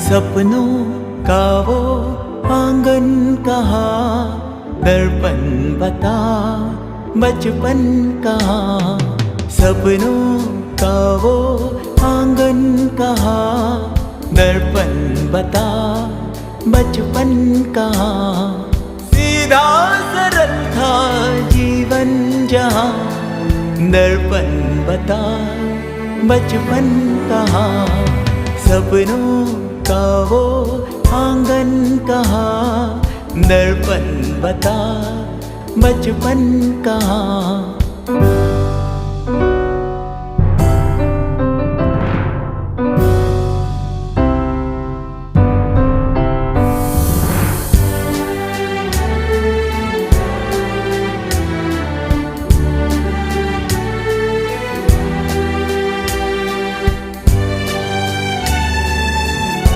सपनों का वो आंगन कहाँ, दर्पण बता बचपन कहाँ। सपनों का वो आंगन कहाँ, दर्पण बता बचपन कहाँ। सीधा सरल था जीवन जहाँ, दर्पण बता बचपन कहाँ। सपनों का वो आंगन कहाँ, दर्पण बता बचपन कहाँ।